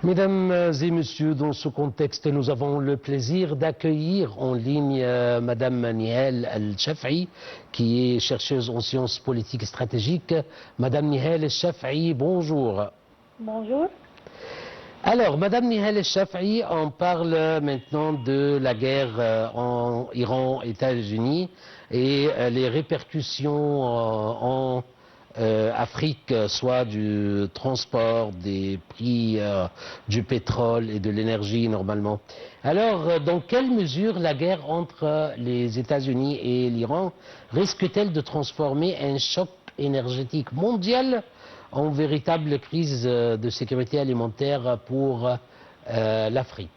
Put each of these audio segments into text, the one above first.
Mesdames et messieurs, dans ce contexte, nous avons le plaisir d'accueillir en ligne Madame Nihal El-Shaf'i, qui est chercheuse en sciences politiques et stratégiques. Madame Nihal El-Shaf'i, bonjour. Bonjour. Alors, Madame Nihal El-Shaf'i, on parle maintenant de la guerre en Iran-États-Unis et les répercussions en Afrique, soit du transport, des prix du pétrole et de l'énergie normalement. Alors, dans quelle mesure la guerre entre les États-Unis et l'Iran risque-t-elle de transformer un choc énergétique mondial en véritable crise de sécurité alimentaire pour l'Afrique?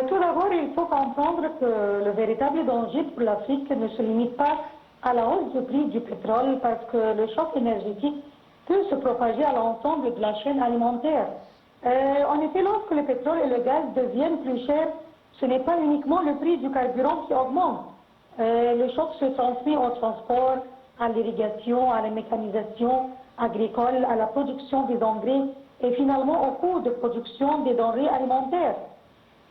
Tout d'abord, il faut comprendre que le véritable danger pour l'Afrique ne se limite pas à la hausse du prix du pétrole parce que le choc énergétique peut se propager à l'ensemble de la chaîne alimentaire. En effet, lorsque le pétrole et le gaz deviennent plus chers, ce n'est pas uniquement le prix du carburant qui augmente. Le choc se transmet au transport, à l'irrigation, à la mécanisation agricole, à la production des engrais et finalement au coût de production des denrées alimentaires.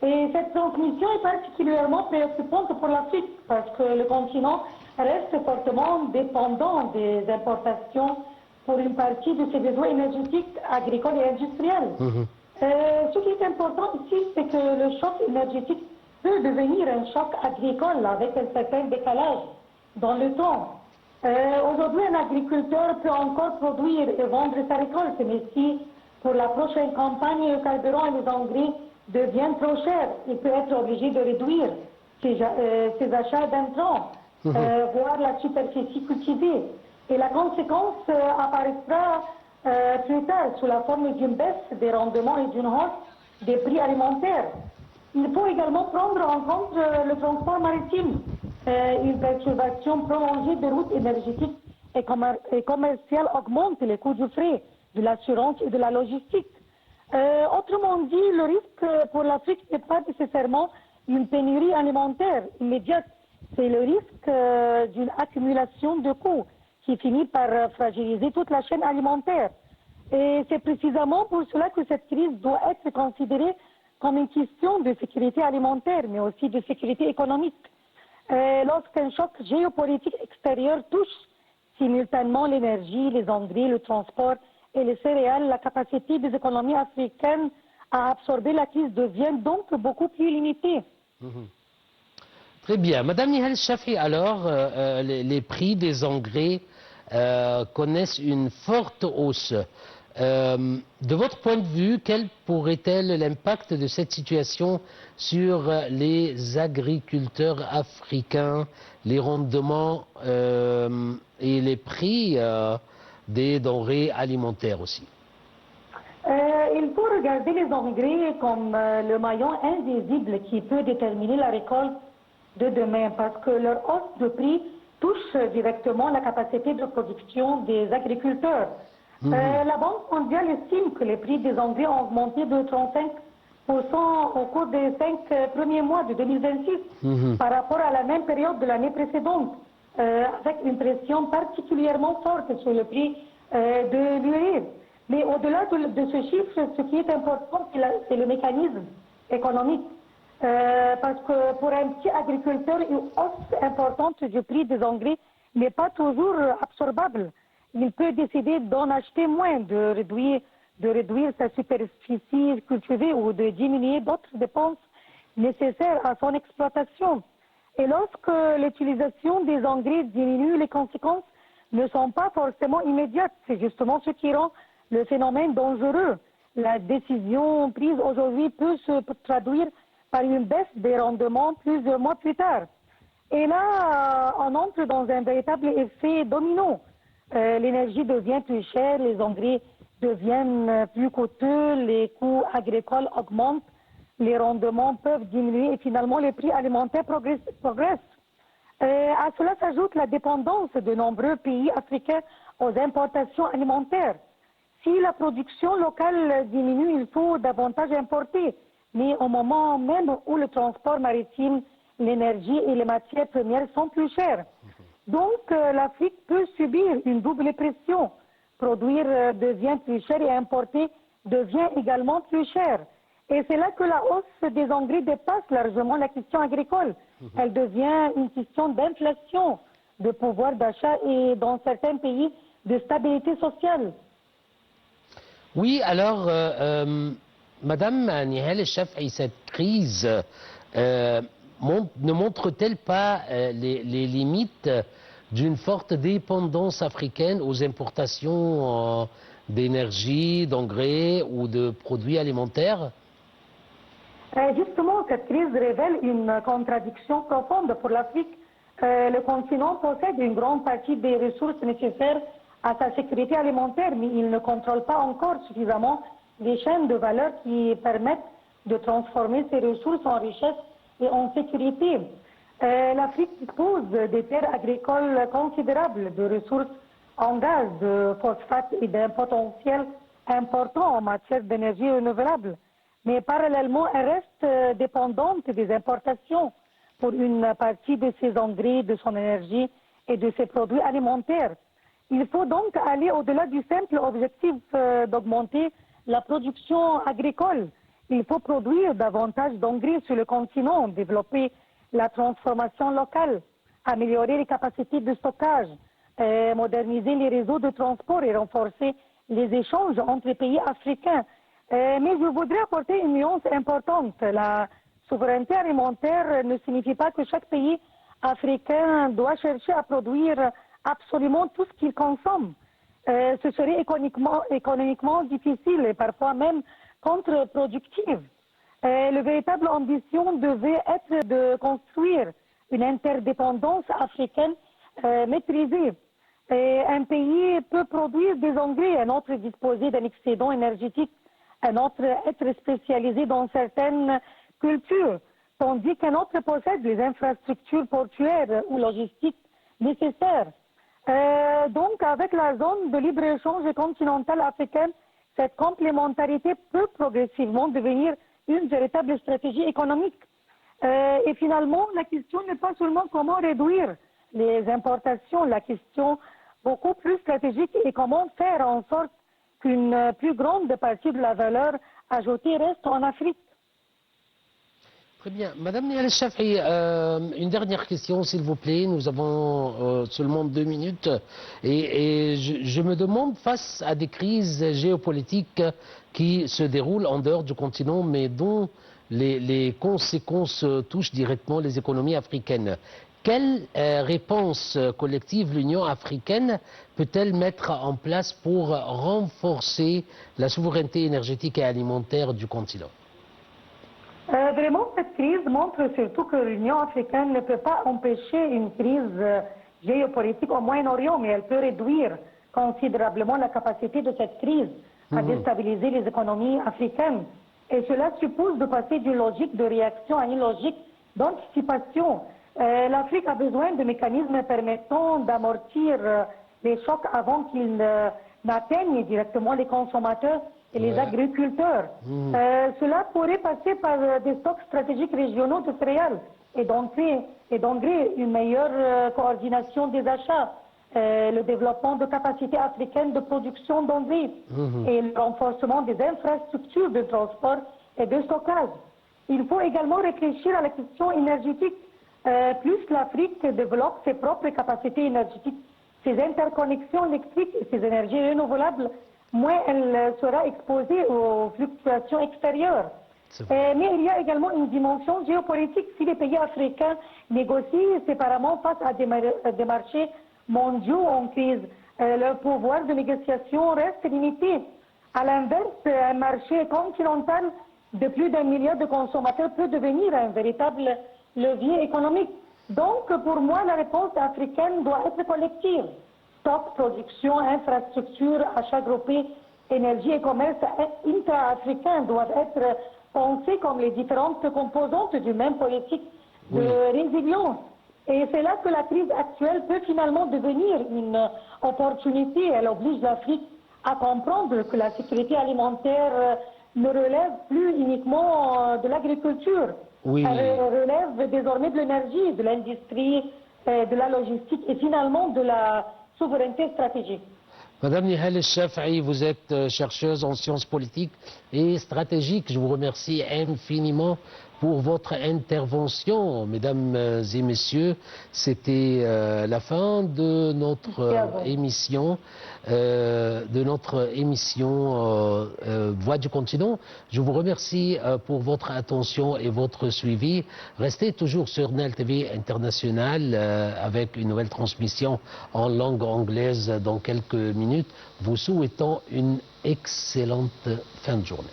Et cette transmission est particulièrement préoccupante pour l'Afrique parce que le continent reste fortement dépendant des importations pour une partie de ses besoins énergétiques, agricoles et industriels. Ce qui est important ici, c'est que le choc énergétique peut devenir un choc agricole avec un certain décalage dans le temps. Aujourd'hui, un agriculteur peut encore produire et vendre sa récolte, mais si pour la prochaine campagne, le carburant et les engrais deviennent trop chers, il peut être obligé de réduire ses achats d'intrants, voire la superficie cultivée. Et la conséquence apparaîtra plus tard sous la forme d'une baisse des rendements et d'une hausse des prix alimentaires. Il faut également prendre en compte le transport maritime. Une perturbation prolongée des routes énergétiques et commerciales augmente les coûts du fret, de l'assurance et de la logistique. Autrement dit, le risque pour l'Afrique n'est pas nécessairement une pénurie alimentaire immédiate, c'est le risque d'une accumulation de coûts qui finit par fragiliser toute la chaîne alimentaire. Et c'est précisément pour cela que cette crise doit être considérée comme une question de sécurité alimentaire, mais aussi de sécurité économique. Lorsqu'un choc géopolitique extérieur touche simultanément l'énergie, les engrais, le transport et les céréales, la capacité des économies africaines à absorber la crise devient donc beaucoup plus limitée. Très bien. Madame Nihal El-Shaf'i, alors, les prix des engrais connaissent une forte hausse. De votre point de vue, quel pourrait être l'impact de cette situation sur les agriculteurs africains, les rendements et les prix des denrées alimentaires aussi? Il faut regarder les engrais comme le maillon invisible qui peut déterminer la récolte de demain parce que leur hausse de prix touche directement la capacité de production des agriculteurs. La Banque mondiale estime que les prix des engrais ont augmenté de 35% au cours des 5 premiers mois de 2026 par rapport à la même période de l'année précédente, avec une pression particulièrement forte sur le prix de l'urée. Mais au-delà de ce chiffre, ce qui est important, c'est le mécanisme économique. Parce que pour un petit agriculteur, une hausse importante du prix des engrais n'est pas toujours absorbable. Il peut décider d'en acheter moins, de réduire sa superficie cultivée ou de diminuer d'autres dépenses nécessaires à son exploitation. Et lorsque l'utilisation des engrais diminue, les conséquences ne sont pas forcément immédiates. C'est justement ce qui rend le phénomène dangereux. La décision prise aujourd'hui peut se traduire par une baisse des rendements plusieurs mois plus tard. Et là, on entre dans un véritable effet domino. L'énergie devient plus chère, les engrais deviennent plus coûteux, les coûts agricoles augmentent, les rendements peuvent diminuer et finalement les prix alimentaires progressent. À cela s'ajoute la dépendance de nombreux pays africains aux importations alimentaires. Si la production locale diminue, il faut davantage importer. Mais au moment même où le transport maritime, l'énergie et les matières premières sont plus chères. Donc l'Afrique peut subir une double pression. Produire devient plus cher et importer devient également plus cher. Et c'est là que la hausse des engrais dépasse largement la question agricole. Elle devient une question d'inflation, de pouvoir d'achat et dans certains pays de stabilité sociale. Oui, alors, Madame Nihal El-Shaf'i, cette crise ne montre-t-elle pas les limites d'une forte dépendance africaine aux importations d'énergie, d'engrais ou de produits alimentaires? Justement, cette crise révèle une contradiction profonde pour l'Afrique. Le continent possède une grande partie des ressources nécessaires à sa sécurité alimentaire, mais il ne contrôle pas encore suffisamment les chaînes de valeur qui permettent de transformer ces ressources en richesse et en sécurité. L'Afrique dispose des terres agricoles considérables, de ressources en gaz, de phosphate et d'un potentiel important en matière d'énergie renouvelable. Mais parallèlement, elle reste dépendante des importations pour une partie de ses engrais, de son énergie et de ses produits alimentaires. Il faut donc aller au-delà du simple objectif d'augmenter la production agricole. Il faut produire davantage d'engrais sur le continent, développer la transformation locale, améliorer les capacités de stockage, moderniser les réseaux de transport et renforcer les échanges entre les pays africains. Mais je voudrais apporter une nuance importante. La souveraineté alimentaire ne signifie pas que chaque pays africain doit chercher à produire absolument tout ce qu'il consomme. Ce serait économiquement difficile et parfois même contre-productif. La véritable ambition devait être de construire une interdépendance africaine maîtrisée. Un pays peut produire des engrais, un autre disposer d'un excédent énergétique, un autre être spécialisé dans certaines cultures, tandis qu'un autre possède les infrastructures portuaires ou logistiques nécessaires. Donc, avec la zone de libre-échange continentale africaine, cette complémentarité peut progressivement devenir une véritable stratégie économique. Et finalement, la question n'est pas seulement comment réduire les importations, la question beaucoup plus stratégique est comment faire en sorte qu'une plus grande partie de la valeur ajoutée reste en Afrique. Très bien. Madame Nihal El-Shaf'i, une dernière question, s'il vous plaît. Nous avons seulement 2 minutes. Et je me demande, face à des crises géopolitiques qui se déroulent en dehors du continent, mais dont les conséquences touchent directement les économies africaines, quelle réponse collective l'Union africaine peut-elle mettre en place pour renforcer la souveraineté énergétique et alimentaire du continent? Vraiment, cette crise montre surtout que l'Union africaine ne peut pas empêcher une crise géopolitique au Moyen-Orient, mais elle peut réduire considérablement la capacité de cette crise à déstabiliser les économies africaines. Et cela suppose de passer d'une logique de réaction à une logique d'anticipation. L'Afrique a besoin de mécanismes permettant d'amortir les chocs avant qu'ils n'atteignent directement les consommateurs et les agriculteurs. Cela pourrait passer par des stocks stratégiques régionaux de céréales et d'engrais, une meilleure coordination des achats, le développement de capacités africaines de production d'engrais et le renforcement des infrastructures de transport et de stockage. Il faut également réfléchir à la question énergétique. Plus l'Afrique développe ses propres capacités énergétiques, ses interconnexions électriques et ses énergies renouvelables, moins elle sera exposée aux fluctuations extérieures. Mais il y a également une dimension géopolitique. Si les pays africains négocient séparément face à des marchés mondiaux en crise, leur pouvoir de négociation reste limité. À l'inverse, un marché continental de plus d'1 milliard de consommateurs peut devenir un véritable levier économique. Donc, pour moi, la réponse africaine doit être collective. Stock, production, infrastructure, achat groupé, énergie et commerce intra-africains doivent être pensés comme les différentes composantes du même politique de résilience. Et c'est là que la crise actuelle peut finalement devenir une opportunité. Elle oblige l'Afrique à comprendre que la sécurité alimentaire ne relève plus uniquement de l'agriculture. Elle relève désormais de l'énergie, de l'industrie, de la logistique et finalement de la souveraineté stratégique. Madame Nihal El-Shaf'i, vous êtes chercheuse en sciences politiques et stratégiques. Je vous remercie infiniment pour votre intervention. Mesdames et messieurs, c'était la fin de notre émission, Voix du continent. Je vous remercie pour votre attention et votre suivi. Restez toujours sur Nile TV International avec une nouvelle transmission en langue anglaise dans quelques minutes. Vous souhaitons une excellente fin de journée.